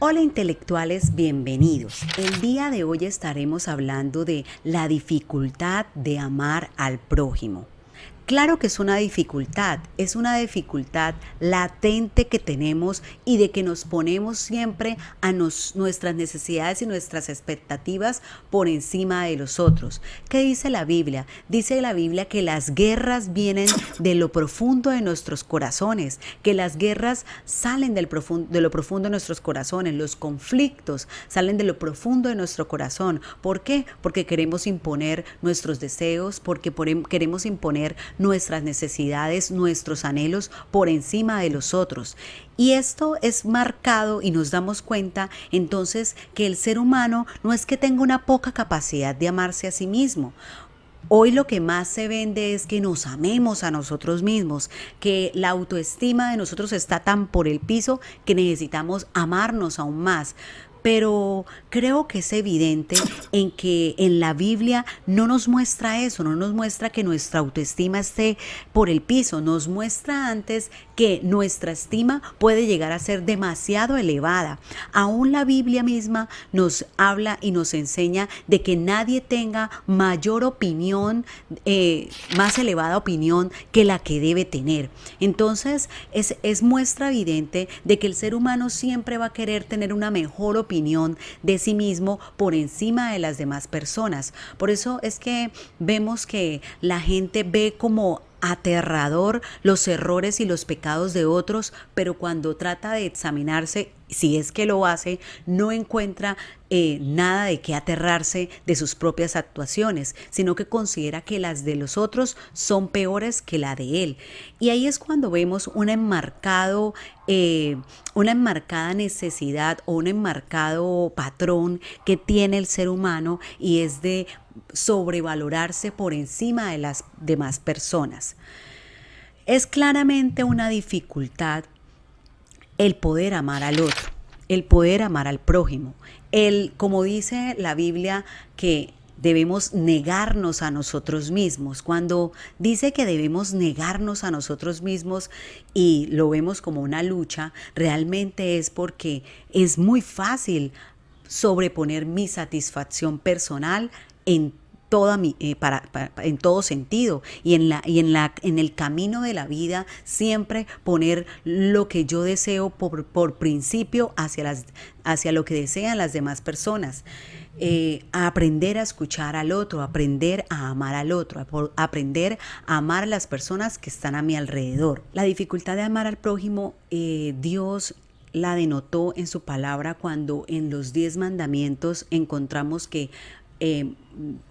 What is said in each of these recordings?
Hola intelectuales, bienvenidos. El día de hoy estaremos hablando de la dificultad de amar al prójimo. Claro que es una dificultad latente que tenemos y de que nos ponemos siempre a nuestras necesidades y nuestras expectativas por encima de los otros. ¿Qué dice la Biblia? Dice la Biblia que las guerras vienen de lo profundo de nuestros corazones, que las guerras salen de lo profundo de nuestros corazones, los conflictos salen de lo profundo de nuestro corazón. ¿Por qué? Porque queremos imponer nuestros deseos, porque queremos imponer nuestras necesidades, nuestros anhelos por encima de los otros. Y esto es marcado y nos damos cuenta entonces que el ser humano no es que tenga una poca capacidad de amarse a sí mismo. Hoy lo que más se vende es que nos amemos a nosotros mismos, que la autoestima de nosotros está tan por el piso que necesitamos amarnos aún más. Pero creo que es evidente en que en la Biblia no nos muestra eso, no nos muestra que nuestra autoestima esté por el piso, nos muestra antes que nuestra estima puede llegar a ser demasiado elevada. Aún la Biblia misma nos habla y nos enseña de que nadie tenga mayor opinión, más elevada opinión que la que debe tener. Entonces es muestra evidente de que el ser humano siempre va a querer tener una mejor opinión de sí mismo por encima de las demás personas. Por eso es que vemos que la gente ve como aterrador los errores y los pecados de otros, pero cuando trata de examinarse, si es que lo hace, no encuentra nada de qué aterrarse de sus propias actuaciones, sino que considera que las de los otros son peores que la de él. Y ahí es cuando vemos una enmarcada necesidad o un enmarcado patrón que tiene el ser humano, y es de sobrevalorarse por encima de las demás personas. Es claramente una dificultad el poder amar al otro, el poder amar al prójimo. Como dice la Biblia, que debemos negarnos a nosotros mismos. Cuando dice que debemos negarnos a nosotros mismos y lo vemos como una lucha, realmente es porque es muy fácil sobreponer mi satisfacción personal en en todo sentido, y en el camino de la vida siempre poner lo que yo deseo por principio hacia lo que desean las demás personas. A aprender a escuchar al otro, aprender a amar al otro, aprender a amar a las personas que están a mi alrededor. La dificultad de amar al prójimo, Dios la denotó en su palabra cuando en los 10 mandamientos encontramos que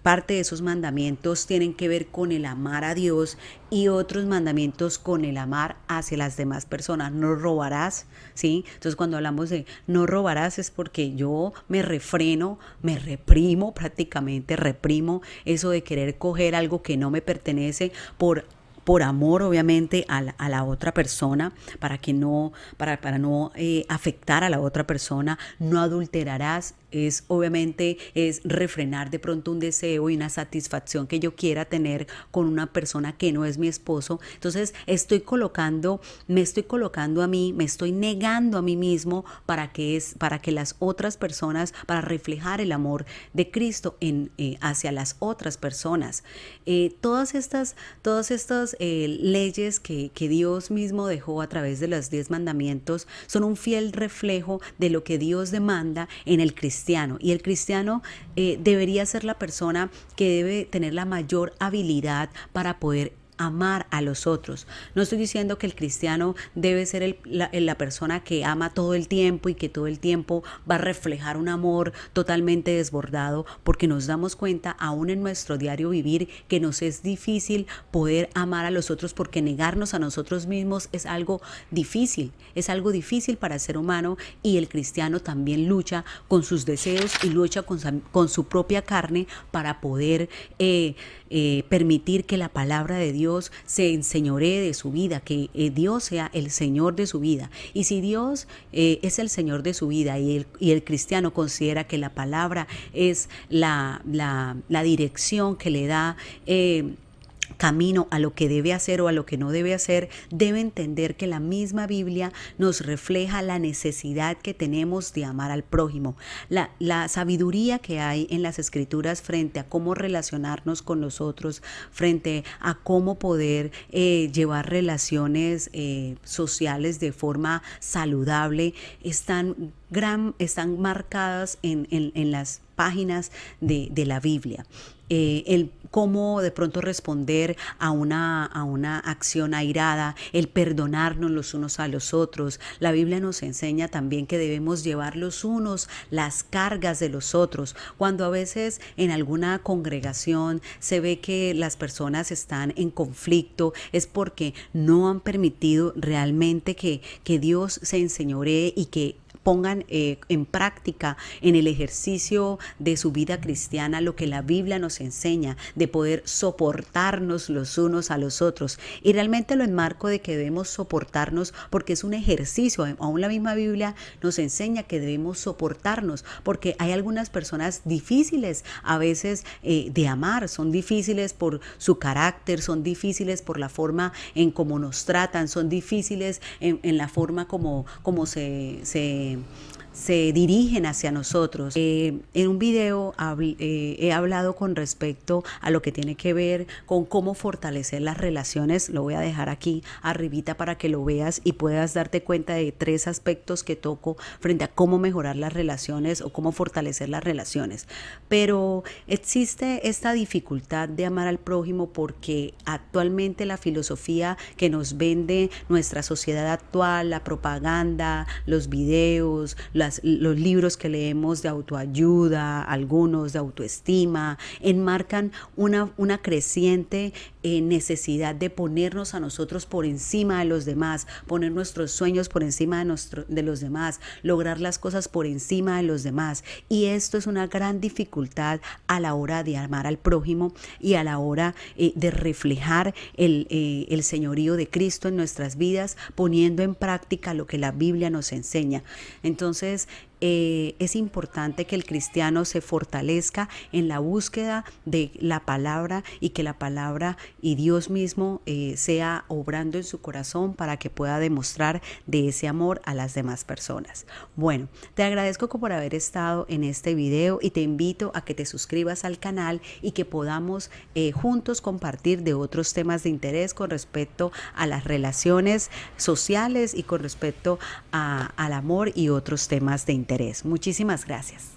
parte de esos mandamientos tienen que ver con el amar a Dios, y otros mandamientos con el amar hacia las demás personas. No robarás, ¿sí? Entonces cuando hablamos de no robarás es porque yo me refreno, me reprimo, prácticamente reprimo eso de querer coger algo que no me pertenece por amor, obviamente, a la otra persona, para no afectar a la otra persona. No adulterarás, obviamente es refrenar de pronto un deseo y una satisfacción que yo quiera tener con una persona que no es mi esposo. Entonces me estoy colocando a mí, me estoy negando a mí mismo para que las otras personas, para reflejar el amor de Cristo hacia las otras personas. Todas estas leyes que Dios mismo dejó a través de los 10 mandamientos son un fiel reflejo de lo que Dios demanda en el cristiano. Y el cristiano debería ser la persona que debe tener la mayor habilidad para poder amar a los otros. No estoy diciendo que el cristiano debe ser la persona que ama todo el tiempo y que todo el tiempo va a reflejar un amor totalmente desbordado, porque nos damos cuenta aún en nuestro diario vivir que nos es difícil poder amar a los otros, porque negarnos a nosotros mismos es algo difícil para el ser humano, y el cristiano también lucha con sus deseos y lucha con su propia carne para poder permitir que la palabra de Dios se enseñoree de su vida, que Dios sea el Señor de su vida. Y si Dios es el Señor de su vida, y el cristiano considera que la palabra es la dirección que le da camino a lo que debe hacer o a lo que no debe hacer, debe entender que la misma Biblia nos refleja la necesidad que tenemos de amar al prójimo, la sabiduría que hay en las Escrituras frente a cómo relacionarnos con los otros, frente a cómo poder llevar relaciones sociales de forma saludable, están marcadas en las páginas de la Biblia. El cómo de pronto responder a una acción airada, el perdonarnos los unos a los otros. La Biblia nos enseña también que debemos llevar los unos las cargas de los otros. Cuando a veces en alguna congregación se ve que las personas están en conflicto, es porque no han permitido realmente que Dios se enseñoree y que pongan en práctica en el ejercicio de su vida cristiana lo que la Biblia nos enseña, de poder soportarnos los unos a los otros. Y realmente lo enmarco de que debemos soportarnos porque es un ejercicio. Aún la misma Biblia nos enseña que debemos soportarnos porque hay algunas personas difíciles a veces de amar, son difíciles por su carácter, son difíciles por la forma en cómo nos tratan, son difíciles en la forma como se dirigen hacia nosotros. En un video he hablado con respecto a lo que tiene que ver con cómo fortalecer las relaciones. Lo voy a dejar aquí arribita para que lo veas y puedas darte cuenta de 3 aspectos que toco frente a cómo mejorar las relaciones o cómo fortalecer las relaciones. Pero existe esta dificultad de amar al prójimo porque actualmente la filosofía que nos vende nuestra sociedad actual, la propaganda, los videos, los libros que leemos de autoayuda, algunos de autoestima, enmarcan una creciente necesidad de ponernos a nosotros por encima de los demás, poner nuestros sueños por encima de los demás, lograr las cosas por encima de los demás. Y esto es una gran dificultad a la hora de amar al prójimo y a la hora de reflejar el señorío de Cristo en nuestras vidas, poniendo en práctica lo que la Biblia nos enseña. Entonces, es importante que el cristiano se fortalezca en la búsqueda de la palabra y que la palabra y Dios mismo sea obrando en su corazón para que pueda demostrar de ese amor a las demás personas. Bueno, te agradezco por haber estado en este video y te invito a que te suscribas al canal y que podamos juntos compartir de otros temas de interés con respecto a las relaciones sociales y con respecto al amor y otros temas de interés. Muchísimas gracias.